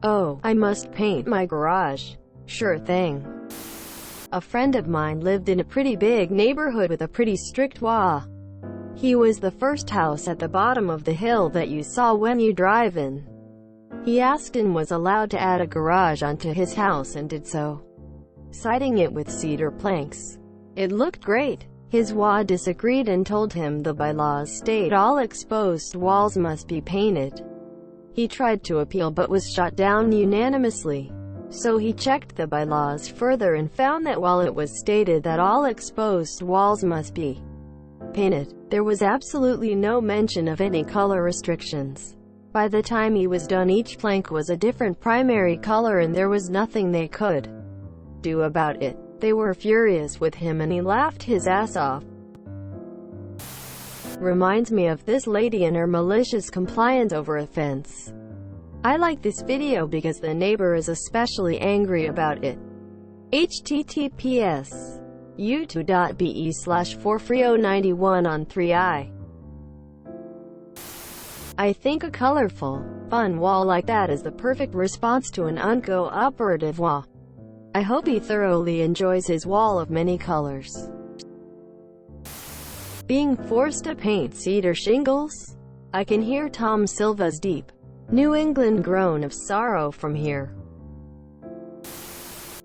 Oh, I must paint my garage. Sure thing. A friend of mine lived in a pretty big neighborhood with a pretty strict law. He was the first house at the bottom of the hill that you saw when you drive in. He asked and was allowed to add a garage onto his house and did so, siding it with cedar planks. It looked great. His WA disagreed and told him the bylaws state all exposed walls must be painted. He tried to appeal but was shot down unanimously. So he checked the bylaws further and found that while it was stated that all exposed walls must be painted, there was absolutely no mention of any color restrictions. By the time he was done, each plank was a different primary color and there was nothing they could do about it. They were furious with him and he laughed his ass off. Reminds me of this lady and her malicious compliance over a fence. I like this video because the neighbor is especially angry about it. https youtube.be/forfreo91 on 3i. I think a colorful, fun wall like that is the perfect response to an uncooperative wall. I hope he thoroughly enjoys his wall of many colors. Being forced to paint cedar shingles? I can hear Tom Silva's deep New England groan of sorrow from here.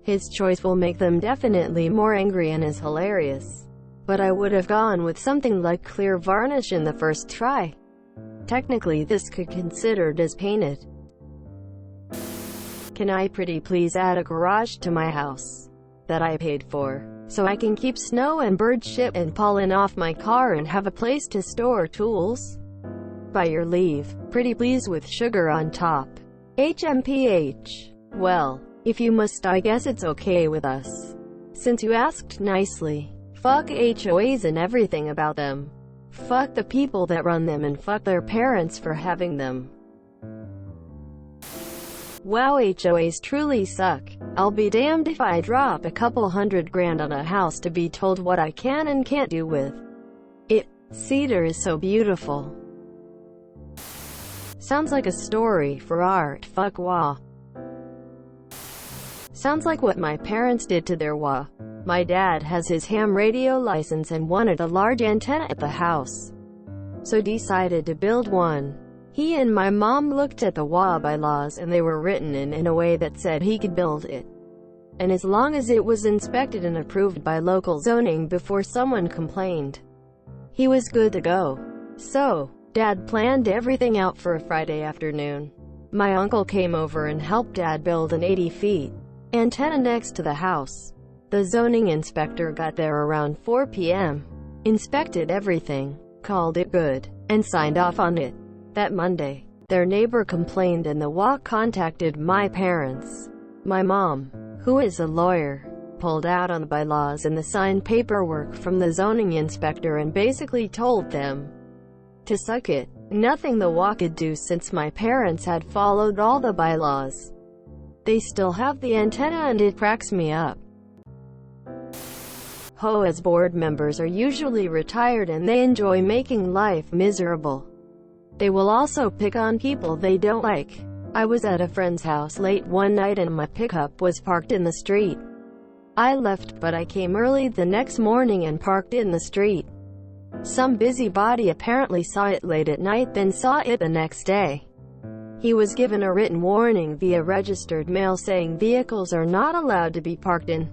His choice will make them definitely more angry and is hilarious. But I would have gone with something like clear varnish in the first try. Technically this could be considered as painted. Can I pretty please add a garage to my house that I paid for, so I can keep snow and bird shit and pollen off my car and have a place to store tools? By your leave, pretty please with sugar on top. HMPH. Well, if you must, I guess it's okay with us. Since you asked nicely. Fuck HOAs and everything about them. Fuck the people that run them and fuck their parents for having them. Wow, HOAs truly suck. I'll be damned if I drop a couple $100,000 on a house to be told what I can and can't do with it. Cedar is so beautiful. Sounds like a story for art. Fuck WA. Sounds like what my parents did to their WA. My dad has his ham radio license and wanted a large antenna at the house, so decided to build one. He and my mom looked at the WA bylaws and they were written in a way that said he could build it, and as long as it was inspected and approved by local zoning before someone complained, he was good to go. So, Dad planned everything out for a Friday afternoon. My uncle came over and helped Dad build an 80-feet antenna next to the house. The zoning inspector got there around 4 p.m., inspected everything, called it good, and signed off on it. That Monday, their neighbor complained and the WA contacted my parents. My mom, who is a lawyer, pulled out on the bylaws and the signed paperwork from the zoning inspector and basically told them to suck it. Nothing the WA could do since my parents had followed all the bylaws. They still have the antenna and it cracks me up. HOA's board members are usually retired and they enjoy making life miserable. They will also pick on people they don't like. I was at a friend's house late one night and my pickup was parked in the street. I left but I came early the next morning and parked in the street. Some busybody apparently saw it late at night, then saw it the next day. He was given a written warning via registered mail saying vehicles are not allowed to be parked in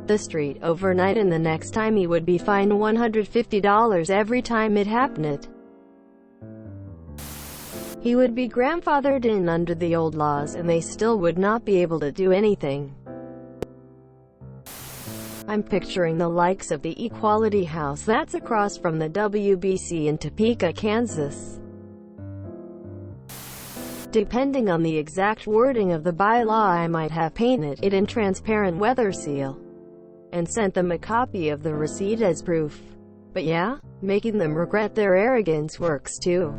the street overnight, and the next time he would be fined $150 every time it happened. He would be grandfathered in under the old laws and they still would not be able to do anything. I'm picturing the likes of the Equality House that's across from the WBC in Topeka, Kansas. Depending on the exact wording of the bylaw, I might have painted it in transparent weather seal and sent them a copy of the receipt as proof. But yeah, making them regret their arrogance works too.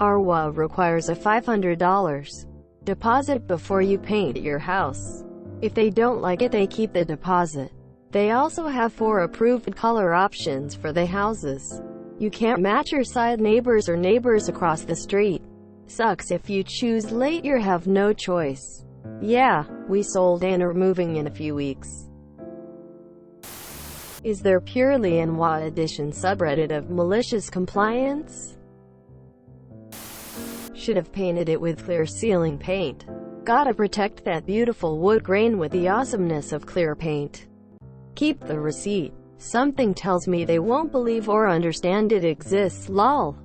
Our WA requires a $500 deposit before you paint your house. If they don't like it, they keep the deposit. They also have 4 approved color options for the houses. You can't match your side neighbors or neighbors across the street. Sucks if you choose late, you have no choice. Yeah, we sold and are moving in a few weeks. Is there purely an WA edition subreddit of malicious compliance? Should have painted it with clear sealing paint. Gotta protect that beautiful wood grain with the awesomeness of clear paint. Keep the receipt. Something tells me they won't believe or understand it exists, lol.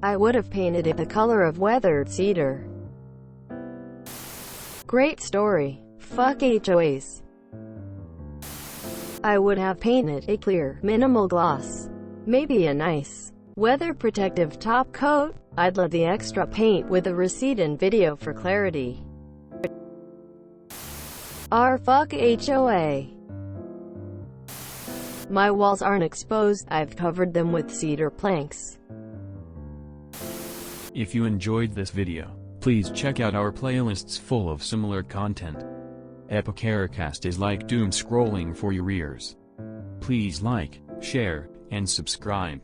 I would have painted it the color of weathered cedar. Great story. Fuck HOAs. I would have painted a clear, minimal gloss. Maybe a nice, weather protective top coat. I'd love the extra paint with the receipt and video for clarity. Fuck HOA. My walls aren't exposed, I've covered them with cedar planks. If you enjoyed this video, please check out our playlists full of similar content. Epicaricast is like doom scrolling for your ears. Please like, share, and subscribe.